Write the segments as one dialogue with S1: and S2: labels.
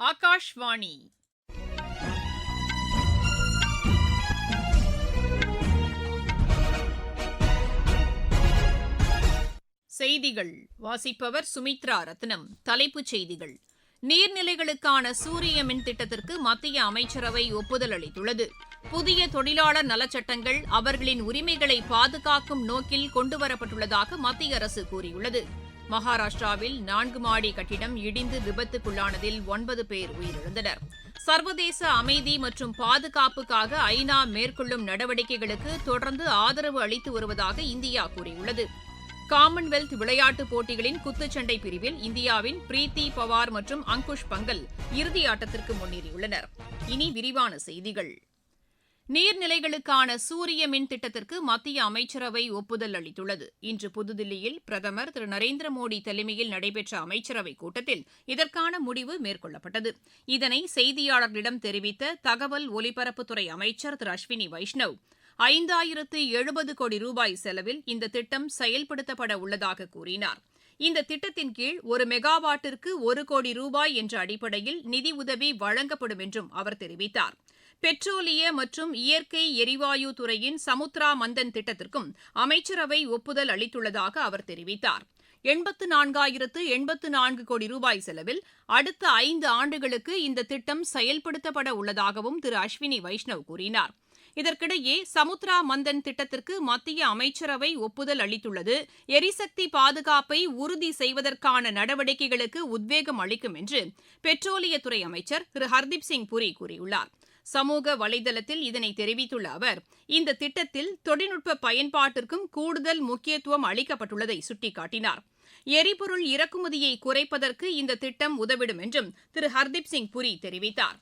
S1: ஆகாஷ்வாணி செய்திகள் வாசிப்பவர் சுமித்ரா ரத்னம். தலைப்புச் செய்திகள்: நீர்நிலைகளுக்கான சூரிய மின் திட்டத்திற்கு மத்திய அமைச்சரவை ஒப்புதல் அளித்துள்ளது. புதிய தொழிலாளர் நலச்சட்டங்கள் அவர்களின் உரிமைகளை பாதுகாக்கும் நோக்கில் கொண்டுவரப்பட்டுள்ளதாக மத்திய அரசு கூறியுள்ளது. மகாராஷ்டிராவில் 4 மாடி கட்டிடம் இடிந்து விபத்துக்குள்ளானதில் 9 பேர் உயிரிழந்தனர். சர்வதேச அமைதி மற்றும் பாதுகாப்புக்காக ஐநா மேற்கொள்ளும் நடவடிக்கைகளுக்கு தொடர்ந்து ஆதரவு அளித்து வருவதாக இந்தியா கூறியுள்ளது. காமன்வெல்த் விளையாட்டுப் போட்டிகளின் குத்துச்சண்டை பிரிவில் இந்தியாவின் பிரீத்தி பவார் மற்றும் அங்குஷ் பங்கல் இறுதி ஆட்டத்திற்கு முன்னேறியுள்ளனர். இனி விரிவான செய்திகள். நீர்நிலைகளுக்கான சூரிய மின் திட்டத்திற்கு மத்திய அமைச்சரவை ஒப்புதல் அளித்துள்ளது. இன்று புதுதில்லியில் பிரதமர் திரு நரேந்திர மோடி தலைமையில் நடைபெற்ற அமைச்சரவைக் கூட்டத்தில் இதற்கான முடிவு மேற்கொள்ளப்பட்டது. இதனை செய்தியாளர்களிடம் தெரிவித்த தகவல் ஒலிபரப்புத்துறை அமைச்சர் திரு அஸ்வினி வைஷ்ணவ், 5070 கோடி ரூபாய் செலவில் இந்த திட்டம் செயல்படுத்தப்பட உள்ளதாக கூறினார். இந்த திட்டத்தின் கீழ் 1 மெகாவாட்டிற்கு 1 கோடி ரூபாய் என்ற அடிப்படையில் நிதியுதவி வழங்கப்படும் என்றும் அவர் தெரிவித்தார். பெட்ரோலிய மற்றும் இயற்கை எரிவாயு துறையின் சமுத்ரா மந்தன் திட்டத்திற்கும் அமைச்சரவை ஒப்புதல் அளித்துள்ளதாக அவர் தெரிவித்தார். 84,084 கோடி ரூபாய் செலவில் அடுத்த 5 ஆண்டுகளுக்கு இந்த திட்டம் செயல்படுத்தப்பட உள்ளதாகவும் திரு அஸ்வினி வைஷ்ணவ் கூறினார். இதற்கிடையே சமுத்ரா மந்தன் திட்டத்திற்கு மத்திய அமைச்சரவை ஒப்புதல் அளித்துள்ளது எரிசக்தி பாதுகாப்பை உறுதி செய்வதற்கான நடவடிக்கைகளுக்கு உத்வேகம் அளிக்கும் என்று பெட்ரோலியத்துறை அமைச்சர் திரு ஹர்தீப் சிங் புரி கூறியுள்ளார். சமூக வலைதளத்தில் இதனை தெரிவித்துள்ள அவர், இந்த திட்டத்தில் தொழில்நுட்ப பயன்பாட்டிற்கும் கூடுதல் முக்கியத்துவம் அளிக்கப்பட்டுள்ளதை சுட்டிக்காட்டினார். எரிபொருள் இறக்குமதியை குறைப்பதற்கு இந்த திட்டம் உதவிடும் என்றும் திரு ஹர்தீப் சிங் புரி தெரிவித்தார்.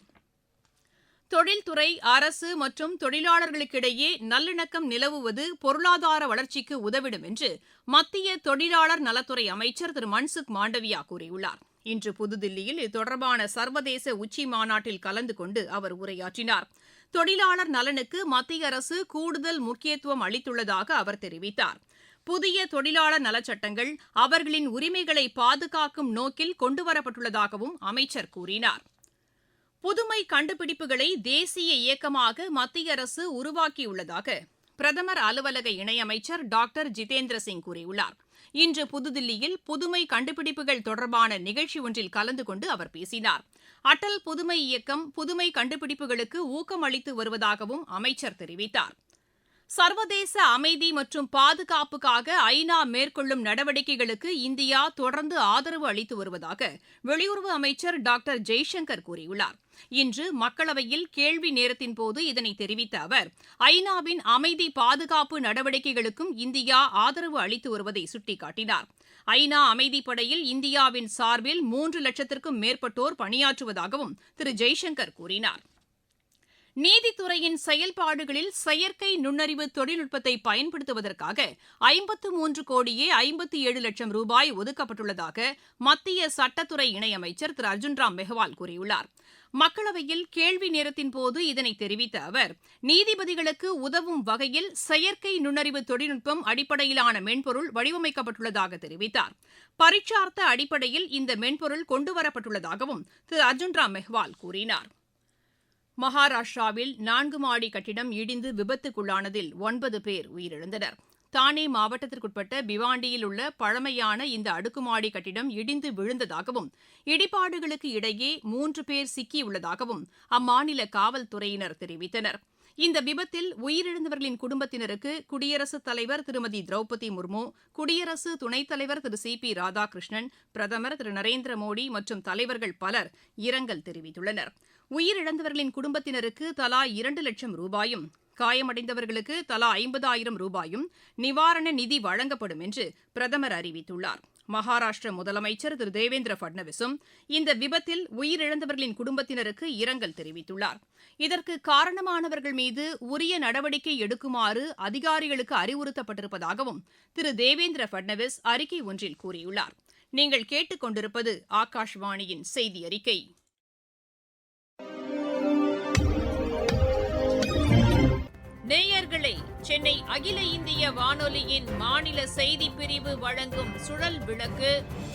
S1: தொழில்துறை, அரசு மற்றும் தொழிலாளர்களுக்கிடையே நல்லிணக்கம் நிலவுவது பொருளாதார வளர்ச்சிக்கு உதவிடும் என்று மத்திய தொழிலாளர் நலத்துறை அமைச்சர் திரு மன்சுக் மாண்டவியா கூறியுள்ளார். இன்று புதுதில்லியில் இது தொடர்பான சர்வதேச உச்சி மாநாட்டில் கலந்து கொண்டு அவர் உரையாற்றினார். தொழிலாளர் நலனுக்கு மத்திய அரசு கூடுதல் முக்கியத்துவம் அளித்துள்ளதாக அவர் தெரிவித்தார். புதிய தொழிலாளர் நலச்சட்டங்கள் அவர்களின் உரிமைகளை பாதுகாக்கும் நோக்கில் கொண்டுவரப்பட்டுள்ளதாகவும் அமைச்சர் கூறினார். புதுமை கண்டுபிடிப்புகளை தேசிய இயக்கமாக மத்திய அரசு உருவாக்கியுள்ளதாக பிரதமர் அலுவலக இணையமைச்சர் டாக்டர் ஜிதேந்திர சிங் கூறியுள்ளார். இன்று புதுதில்லியில் புதுமை கண்டுபிடிப்புகள் தொடர்பான நிகழ்ச்சி ஒன்றில் கலந்து கொண்டு அவர் பேசினார். அடல் புதுமை இயக்கம் புதுமை கண்டுபிடிப்புகளுக்கு ஊக்கம் அளித்து வருவதாகவும் அமைச்சர் தெரிவித்தார். சர்வதேச அமைதி மற்றும் பாதுகாப்புக்காக ஐநா மேற்கொள்ளும் நடவடிக்கைகளுக்கு இந்தியா தொடர்ந்து ஆதரவு அளித்து வருவதாக வெளியுறவு அமைச்சர் டாக்டர் ஜெய்சங்கர் கூறியுள்ளார். இன்று மக்களவையில் கேள்வி நேரத்தின்போது இதனை தெரிவித்த அவர், ஐநாவின் அமைதி பாதுகாப்பு நடவடிக்கைகளுக்கும் இந்தியா ஆதரவு அளித்து வருவதை சுட்டிக்காட்டினார். ஐநா அமைதிப்படையில் இந்தியாவின் சார்பில் 3 லட்சத்திற்கும் மேற்பட்டோர் பணியாற்றுவதாகவும் திரு ஜெய்சங்கர் கூறினார். நீதித்துறையின் செயல்பாடுகளில் செயற்கை நுண்ணறிவு தொழில்நுட்பத்தை பயன்படுத்துவதற்காக 53 கோடியே 57 லட்சம் ரூபாய் ஒதுக்கப்பட்டுள்ளதாக மத்திய சட்டத்துறை இணையமைச்சர் திரு அர்ஜுன் ராம் மெஹ்வால் கூறியுள்ளார். மக்களவையில் கேள்வி நேரத்தின்போது இதனை தெரிவித்த அவர், நீதிபதிகளுக்கு உதவும் வகையில் செயற்கை நுண்ணறிவு தொழில்நுட்பம் அடிப்படையிலான மென்பொருள் வடிவமைக்கப்பட்டுள்ளதாக தெரிவித்தார். பரீட்சார்த்த அடிப்படையில் இந்த மென்பொருள் கொண்டுவரப்பட்டுள்ளதாகவும் திரு அர்ஜுன் ராம் மெஹ்வால் கூறினார். மகாராஷ்டிராவில் 4 மாடி கட்டிடம் இடிந்து விபத்துக்குள்ளானதில் 9 பேர் உயிரிழந்தனர். தானே மாவட்டத்திற்குட்பட்ட பிவாண்டியில் உள்ள பழமையான இந்த அடுக்குமாடி கட்டிடம் இடிந்து விழுந்ததாகவும் இடிபாடுகளுக்கு இடையே 3 பேர் சிக்கியுள்ளதாகவும் அம்மாநில காவல்துறையினர் தெரிவித்தனர். இந்த விபத்தில் உயிரிழந்தவர்களின் குடும்பத்தினருக்கு குடியரசுத் தலைவர் திருமதி திரௌபதி முர்மு, குடியரசு துணைத் தலைவர் திரு சி.பி. ராதாகிருஷ்ணன், பிரதமர் திரு நரேந்திர மோடி மற்றும் தலைவர்கள் பலர் இரங்கல் தெரிவித்துள்ளனர். உயிரிழந்தவர்களின் குடும்பத்தினருக்கு தலா 2 லட்சம் ரூபாயும், காயமடைந்தவர்களுக்கு தலா 50,000 ரூபாயும் நிவாரண நிதி வழங்கப்படும் என்று பிரதமர் அறிவித்துள்ளார். மகாராஷ்டிர முதலமைச்சர் திரு தேவேந்திர பட்னவிஸும் இந்த விபத்தில் உயிரிழந்தவர்களின் குடும்பத்தினருக்கு இரங்கல் தெரிவித்துள்ளார். இதற்கு காரணமானவர்கள் மீது உரிய நடவடிக்கை எடுக்குமாறு அதிகாரிகளுக்கு அறிவுறுத்தப்பட்டிருப்பதாகவும் திரு தேவேந்திர பட்னவிஸ் அறிக்கை ஒன்றில் கூறியுள்ளார். நீங்கள் கேட்டுக் கொண்டிருப்பது ஆகாஷ்வாணியின் செய்தி அறிக்கை. நேயர்களே, சென்னை அகில இந்திய வானொலியின் மாநில செய்திப் பிரிவு வழங்கும் சுழல் விளக்கு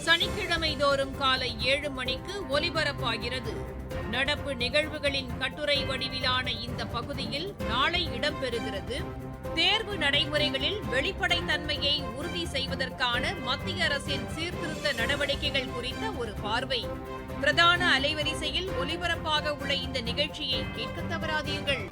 S1: சனிக்கிழமை தோறும் காலை 7 மணிக்கு ஒலிபரப்பாகிறது. நடப்பு நிகழ்வுகளின் கட்டுரை வடிவிலான இந்த பகுதியில் நாளை இடம்பெறுகிறது. தேர்வு நடைமுறைகளில் வெளிப்படைத்தன்மையை உறுதி செய்வதற்கான மத்திய அரசின் சீர்திருத்த நடவடிக்கைகள் குறித்த ஒரு பார்வை. பிரதான அலைவரிசையில் ஒலிபரப்பாக உள்ள இந்த நிகழ்ச்சியை கேட்க தவறாதீர்கள்.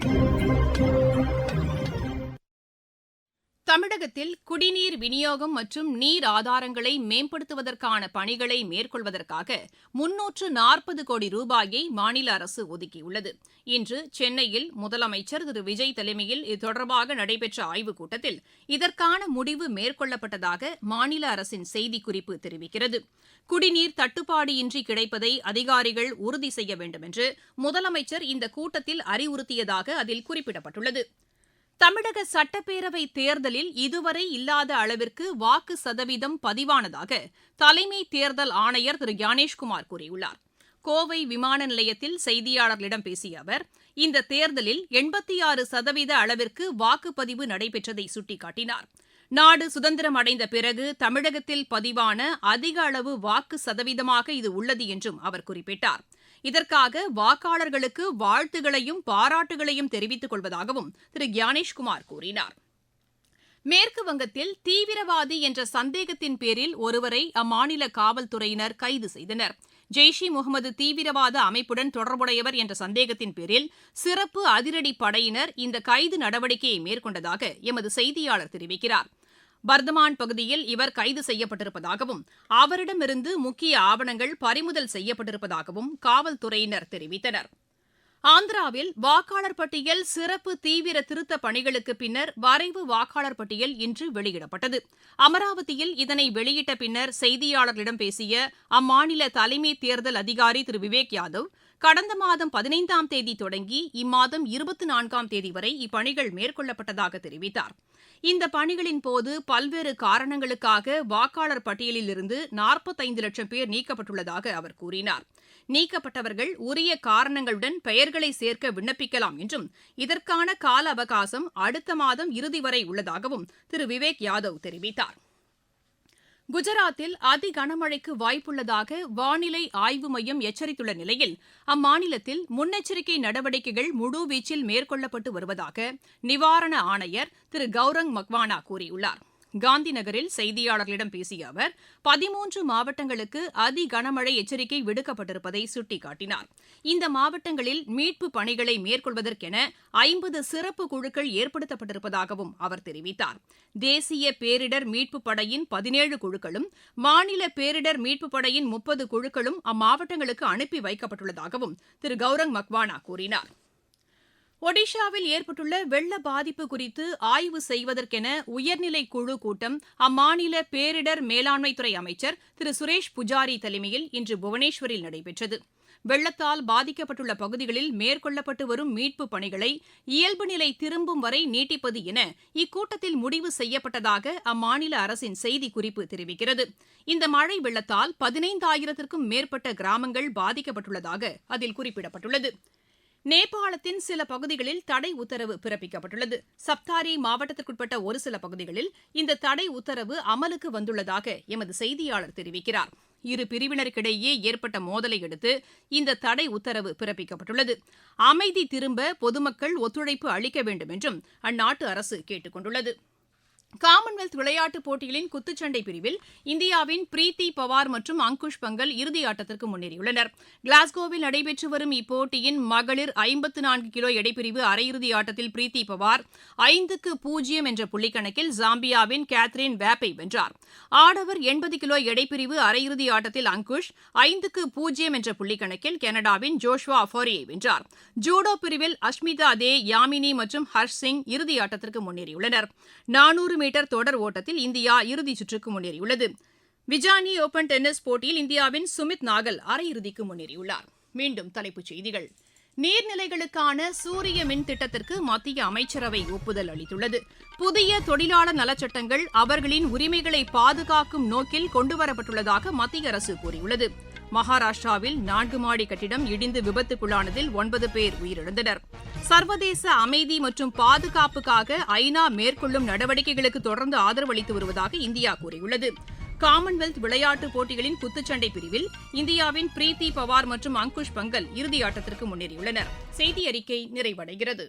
S1: தமிழகத்தில் குடிநீர் விநியோகம் மற்றும் நீர் ஆதாரங்களை மேம்படுத்துவதற்கான பணிகளை மேற்கொள்வதற்காக 340 கோடி ரூபாயை மாநில அரசு ஒதுக்கியுள்ளது. இன்று சென்னையில் முதலமைச்சர் திரு விஜய் தலைமையில் இது தொடர்பாக நடைபெற்ற ஆய்வுக் கூட்டத்தில் இதற்கான முடிவு மேற்கொள்ளப்பட்டதாக மாநில அரசின் செய்திக்குறிப்பு தெரிவிக்கிறது. குடிநீர் தட்டுப்பாடு இன்றி கிடைப்பதை அதிகாரிகள் உறுதி செய்ய வேண்டும் என்று முதலமைச்சர் இந்த கூட்டத்தில் அறிவுறுத்தியதாக அதில் குறிப்பிடப்பட்டுள்ளது. தமிழக சட்டப்பேரவை தேர்தலில் இதுவரை இல்லாத அளவிற்கு வாக்கு சதவீதம் பதிவானதாக தலைமை தேர்தல் ஆணையர் திரு ஞானேஷ்குமார் கூறியுள்ளார். கோவை விமான நிலையத்தில் செய்தியாளர்களிடம் பேசிய அவர், இந்த தேர்தலில் 86% அளவிற்கு வாக்குப்பதிவு நடைபெற்றதை சுட்டிக்காட்டினார். நாடு சுதந்திரம் அடைந்த பிறகு தமிழகத்தில் பதிவான அதிக அளவு வாக்கு சதவீதமாக இது உள்ளது என்றும் அவர் குறிப்பிட்டார். இதற்காக வாக்காளர்களுக்கு வாழ்த்துகளையும் பாராட்டுகளையும் தெரிவித்துக் கொள்வதாகவும் திரு ஞானேஷ்குமார் கூறினார். மேற்கு வங்கத்தில் தீவிரவாதி என்ற சந்தேகத்தின் பேரில் ஒருவரை அம்மாநில காவல்துறையினர் கைது செய்தனர். ஜெய்ஷ் இ முகமது தீவிரவாத அமைப்புடன் தொடர்புடையவர் என்ற சந்தேகத்தின் பேரில் சிறப்பு அதிரடி படையினர் இந்த கைது நடவடிக்கையை மேற்கொண்டதாக எமது செய்தியாளர் தெரிவிக்கிறார். பர்தமான் பகுதியில் இவர் கைது செய்யப்பட்டிருப்பதாகவும் அவரிடமிருந்து முக்கிய ஆவணங்கள் பறிமுதல் செய்யப்பட்டிருப்பதாகவும் காவல்துறையினர் தெரிவித்தனர். ஆந்திராவில் வாக்காளர் பட்டியல் சிறப்பு தீவிர திருத்தப் பணிகளுக்கு பின்னர் வரைவு வாக்காளர் பட்டியல் இன்று வெளியிடப்பட்டது. அமராவதியில் இதனை வெளியிட்ட பின்னர் செய்தியாளர்களிடம் பேசிய அம்மாநில தலைமை தேர்தல் அதிகாரி திரு விவேக் யாதவ், கடந்த மாதம் 15ஆம் தேதி தொடங்கி இம்மாதம் 24ஆம் தேதி வரை இப்பணிகள் மேற்கொள்ளப்பட்டதாக தெரிவித்தார். இந்த பணிகளின் போது பல்வேறு காரணங்களுக்காக வாக்காளர் பட்டியலிலிருந்து 45 லட்சம் பேர் நீக்கப்பட்டுள்ளதாக அவர் கூறினார். நீக்கப்பட்டவர்கள் உரிய காரணங்களுடன் பெயர்களை சேர்க்க விண்ணப்பிக்கலாம் என்றும் இதற்கான கால அவகாசம் அடுத்த மாதம் இறுதி வரை உள்ளதாகவும் திரு விவேக் யாதவ் தெரிவித்தார். குஜராத்தில் அதி கனமழைக்கு வாய்ப்புள்ளதாக வானிலை ஆய்வு மையம் எச்சரித்துள்ள நிலையில் அம்மாநிலத்தில் முன்னெச்சரிக்கை நடவடிக்கைகள் முழுவீச்சில் மேற்கொள்ளப்பட்டு வருவதாக நிவாரண ஆணையர் திரு கௌரங் மக்வானா கூறியுள்ளார். காந்தி நகரில் செய்தியாளர்களிடம் பேசிய அவர் 13 மாவட்டங்களுக்கு அதி கனமழை எச்சரிக்கை விடுக்கப்பட்டிருப்பதை சுட்டிக்காட்டினார். இந்த மாவட்டங்களில் மீட்பு பணிகளை மேற்கொள்வதற்கென 50 சிறப்பு குழுக்கள் ஏற்படுத்தப்பட்டிருப்பதாகவும் அவர் தெரிவித்தார். தேசிய பேரிடர் மீட்புப் படையின் 17 குழுக்களும் மாநில பேரிடர் மீட்புப் படையின் 30 குழுக்களும் அம்மாவட்டங்களுக்கு அனுப்பி வைக்கப்பட்டுள்ளதாகவும் திரு கௌரங் மக்வானா கூறினார். ஒடிஷாவில் ஏற்பட்டுள்ள வெள்ள பாதிப்பு குறித்து ஆய்வு செய்வதற்கென உயர்நிலை குழு கூட்டம் அம்மாநில பேரிடர் மேலாண்மைத்துறை அமைச்சர் திரு சுரேஷ் புஜாரி தலைமையில் இன்று புவனேஸ்வரில் நடைபெற்றது. வெள்ளத்தால் பாதிக்கப்பட்டுள்ள பகுதிகளில் மேற்கொள்ளப்பட்டு வரும் மீட்புப் பணிகளை இயல்பு நிலை திரும்பும் வரை நீட்டிப்பது என இக்கூட்டத்தில் முடிவு செய்யப்பட்டதாக அம்மாநில அரசின் செய்திக்குறிப்பு தெரிவிக்கிறது. இந்த மழை வெள்ளத்தால் 15,000க்கும் மேற்பட்ட கிராமங்கள் பாதிக்கப்பட்டுள்ளதாக அதில் குறிப்பிடப்பட்டுள்ளது. நேபாளத்தின் சில பகுதிகளில் தடை உத்தரவு பிறப்பிக்கப்பட்டுள்ளது. சப்தாரி மாவட்டத்திற்குட்பட்ட ஒரு சில பகுதிகளில் இந்த தடை உத்தரவு அமலுக்கு வந்துள்ளதாக எமது செய்தியாளர் தெரிவிக்கிறார். இரு பிரிவினருக்கிடையே ஏற்பட்ட மோதலை அடுத்து இந்த தடை உத்தரவு பிறப்பிக்கப்பட்டுள்ளது. அமைதி திரும்ப பொதுமக்கள் ஒத்துழைப்பு அளிக்க வேண்டும் என்றும் அந்நாட்டு அரசு கேட்டுக் கொண்டுள்ளது. காமன்வெல்த் விளையாட்டுப் போட்டிகளின் குத்துச்சண்டை பிரிவில் இந்தியாவின் பிரீத்தி பவார் மற்றும் அங்குஷ் பங்கல் இறுதி ஆட்டத்திற்கு முன்னேறியுள்ளனர். கிளாஸ்கோவில் நடைபெற்று வரும் இப்போட்டியின் மகளிர் 54 கிலோ எடைப்பிரிவு அரையிறுதி ஆட்டத்தில் பிரீத்தி பவார் 5-0 என்ற புள்ளிக்கணக்கில் ஜாம்பியாவின் கேத்ரின் வேப்பை வென்றார். ஆடவர் 80 கிலோ எடைப்பிரிவு அரையிறுதி ஆட்டத்தில் அங்குஷ் 5-0 என்ற புள்ளிக்கணக்கில் கனடாவின் ஜோஷ்வா அஃபாரியை வென்றார். ஜூடோ பிரிவில் அஷ்மிதா தே, யாமினி மற்றும் ஹர்ஷ் சிங் இறுதி ஆட்டத்திற்கு முன்னேறியுள்ளனர். 400 மீட்டர் தொடர் ஓட்டத்தில் இந்தியா இறுதிச் சுற்றுக்கு முன்னேறியுள்ளது. விஜானி ஓபன் டென்னிஸ் போட்டியில் இந்தியாவின் சுமித் நாகல் அரையிறுதிக்கு முன்னேறியுள்ளார். மீண்டும் தலைப்புச் செய்திகள். நீர்நிலைகளுக்கான சூரிய மின் திட்டத்திற்கு மத்திய அமைச்சரவை ஒப்புதல் அளித்துள்ளது. புதிய தொழிலாளர் நலச்சட்டங்கள் அவர்களின் உரிமைகளை பாதுகாக்கும் நோக்கில் கொண்டுவரப்பட்டுள்ளதாக மத்திய அரசு கூறியுள்ளது. மகாராஷ்டிராவில் 4 மாடி கட்டிடம் இடிந்து விபத்துக்குள்ளானதில் 9 பேர் உயிரிழந்தனர். சர்வதேச அமைதி மற்றும் பாதுகாப்புக்காக ஐநா மேற்கொள்ளும் நடவடிக்கைகளுக்கு தொடர்ந்து ஆதரவு அளித்து வருவதாக இந்தியா கூறியுள்ளது. காமன்வெல்த் விளையாட்டுப் போட்டிகளின் குத்துச்சண்டை பிரிவில் இந்தியாவின் பிரீத்தி பவார் மற்றும் அங்குஷ் பங்கல் இறுதியாட்டத்திற்கு முன்னேறியுள்ளனர். செய்தி அறிக்கை நிறைவடைகிறது.